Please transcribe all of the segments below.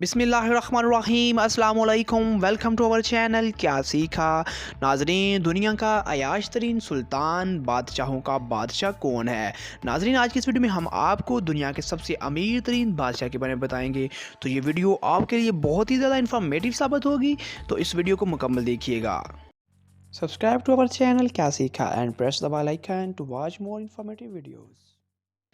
बिस्मिल्लाहिर्रहमानिर्रहीम अस्सलाम वालेकुम। वेलकम टू अवर चैनल क्या सीखा। नाजरीन, दुनिया का अयाश तरीन सुल्तान बादशाहों का बादशाह कौन है। नाजरीन, आज की इस वीडियो में हम आपको दुनिया के सबसे अमीर तरीन बादशाह के बारे में बताएंगे। तो ये वीडियो आपके लिए बहुत ही ज़्यादा इन्फॉर्मेटिव साबित होगी, तो इस वीडियो को मुकम्मल देखिएगा। सब्सक्राइब टू अवर चैनल क्या सीखा and press the bell icon to watch more informative videos.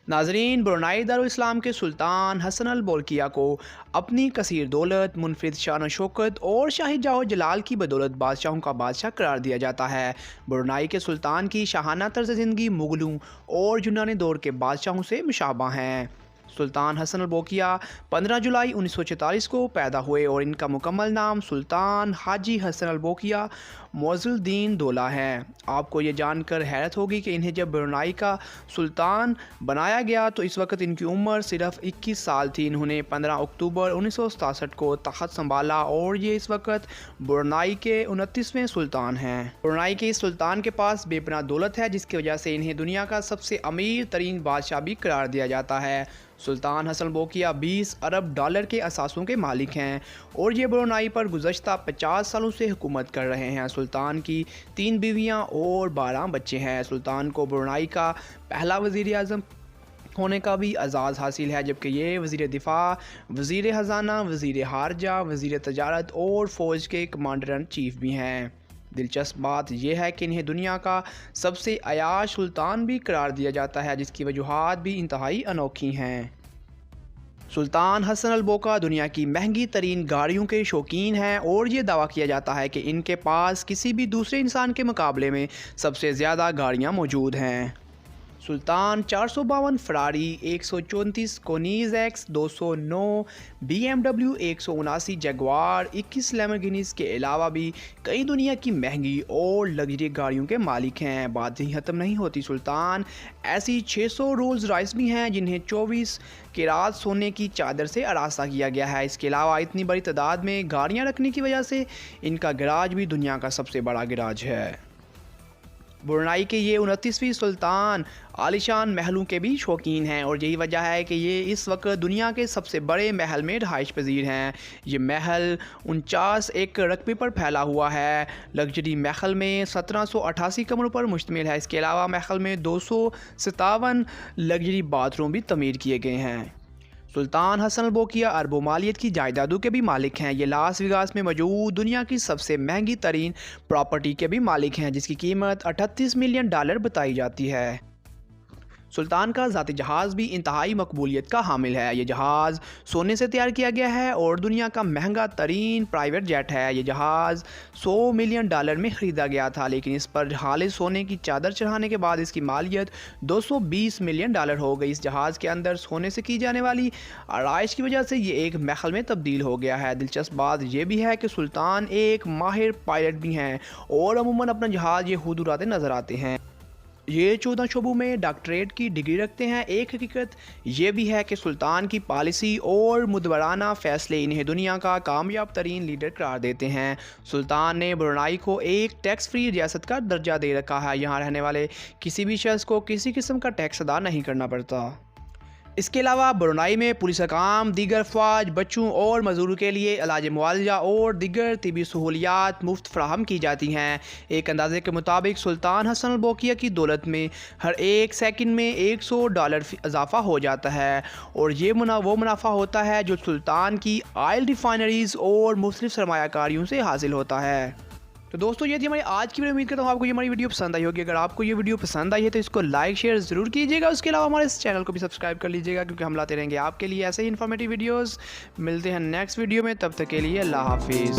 नाजरीन, ब्रुनाई दारुल इस्लाम के सुल्तान हसन अल बोल्किया को अपनी कसीर दौलत, मुनफरिद शान शौकत और शाही जाहो जलाल की बदौलत बादशाहों का बादशाह करार दिया जाता है। ब्रुनाई के सुल्तान की शाहाना तर्ज ज़िंदगी मुगलों और यूनानी दौर के बादशाहों से मुशाबा हैं। सुल्तान हसन अल बोल्किया 15 जुलाई 1944 को पैदा हुए और इनका मुकम्मल नाम सुल्तान हाजी हसन अल बोल्किया मौज़ुद्दीन दौला है। आपको ये जानकर हैरत होगी कि इन्हें जब ब्रुनाई का सुल्तान बनाया गया तो इस वक्त इनकी उम्र सिर्फ 21 साल थी। इन्होंने 15 अक्टूबर 1967 को तख़्त संभाला और ये इस वक्त ब्रुनाई के 29वें सुल्तान हैं। ब्रुनाई के इस सुल्तान के पास बेपनाह दौलत है, जिसकी वजह से इन्हें दुनिया का सबसे अमीर तरीन बादशाह भी करार दिया जाता है। सुल्तान हसन बोल्किया 20 अरब डॉलर के असासों के मालिक हैं और ये ब्रुनाई पर गुज़श्ता 50 सालों से हुकूमत कर रहे हैं। सुल्तान की 3 बीवियां और 12 बच्चे हैं। सुल्तान को ब्रुनाई का पहला वज़ीर आज़म होने का भी एजाज़ हासिल है, जबकि ये वज़ीर दिफा, वज़ीर ख़जाना, वज़ीर हारजा, वज़ीर तजारत और फ़ौज के कमांडर इन चीफ़ भी हैं। दिलचस्प बात यह है कि इन्हें दुनिया का सबसे अयाश सुल्तान भी करार दिया जाता है, जिसकी वजूहात भी इंतहाई अनोखी हैं। सुल्तान हसन अल बोल्किया दुनिया की महंगी तरीन गाड़ियों के शौकीन हैं और ये दावा किया जाता है कि इनके पास किसी भी दूसरे इंसान के मुकाबले में सबसे ज़्यादा गाड़ियाँ मौजूद हैं। सुल्तान 452 फरारी, 134 कोनीज़-एक्स 209, BMW 179 जगुआर, 21 लैम्बोर्गिनीज़ के अलावा भी कई दुनिया की महंगी और लग्जरी गाड़ियों के मालिक हैं। बात ही ख़त्म नहीं होती। सुल्तान ऐसी 600 रोल्स रॉयस भी हैं जिन्हें 24 कैरात सोने की चादर से आरास्ता किया गया है। इसके अलावा इतनी बड़ी तादाद में गाड़ियाँ रखने की वजह से इनका गैराज भी दुनिया का सबसे बड़ा गैराज है। ब्रुनाई के ये 29वीं सुल्तान आलिशान महलों के भी शौकीन हैं और यही वजह है कि ये इस वक्त दुनिया के सबसे बड़े महल में रहाइश पजीर हैं। ये महल 49 एकड़ रकबे पर फैला हुआ है। लग्जरी महल में 1788 कमरों पर मुश्तमिल है। इसके अलावा महल में 257 लग्जरी बाथरूम भी तमीर किए गए हैं। सुल्तान हसन अल बोल्किया अरबों मालियत की जायदादों के भी मालिक हैं। ये लास वेगास में मौजूद दुनिया की सबसे महंगी तरीन प्रॉपर्टी के भी मालिक हैं, जिसकी कीमत 38 मिलियन डॉलर बताई जाती है। सुल्तान का ज़ाती जहाज़ भी इंतहाई मकबूलियत का हामिल है। ये जहाज़ सोने से तैयार किया गया है और दुनिया का महंगा तरीन प्राइवेट जेट है। ये जहाज़ 100 मिलियन डॉलर में ख़रीदा गया था, लेकिन इस पर खालिस सोने की चादर चढ़ाने के बाद इसकी मालियत 220 मिलियन डॉलर हो गई। इस जहाज़ के अंदर सोने से की जाने वाली आराइश की वजह से ये एक महल में तब्दील हो गया है। दिलचस्प बात यह भी है कि सुल्तान एक माहिर पायलट भी हैं और अमूमन अपना जहाज़ ये खुद उड़ाते नज़र आते हैं। ये 14 शोबों में डॉक्टरेट की डिग्री रखते हैं। एक हकीकत ये भी है कि सुल्तान की पॉलिसी और मुदवराना फ़ैसले इन्हें दुनिया का कामयाब तरीन लीडर करार देते हैं। सुल्तान ने ब्रुनाई को एक टैक्स फ्री रियासत का दर्जा दे रखा है। यहाँ रहने वाले किसी भी शख्स को किसी किस्म का टैक्स अदा नहीं करना पड़ता। इसके अलावा ब्रुनाई में पुलिस काम, दीगर फ़ौज, बच्चों और मज़दूरों के लिए इलाज मुआवजा और दीगर तिबी सहूलियात मुफ्त फराहम की जाती हैं। एक अंदाजे के मुताबिक सुल्तान हसन अल बोल्किया की दौलत में हर एक सेकंड में $100 इजाफ़ा हो जाता है और ये वो मुनाफा होता है जो सुल्तान की ऑयल रिफाइनरीज़ और मुख्तलिफ सरमायाकारियों से हासिल होता है। तो दोस्तों, ये थी हमारी आज की वीडियो। उम्मीद करता हूँ आपको ये हमारी वीडियो पसंद आई होगी। अगर आपको ये वीडियो पसंद आई है तो इसको लाइक शेयर ज़रूर कीजिएगा। उसके अलावा हमारे इस चैनल को भी सब्सक्राइब कर लीजिएगा, क्योंकि हम लाते रहेंगे आपके लिए ऐसे ही इन्फॉर्मेटिव वीडियोस। मिलते हैं नेक्स्ट वीडियो में, तब तक के लिए अल्लाह हाफिज़।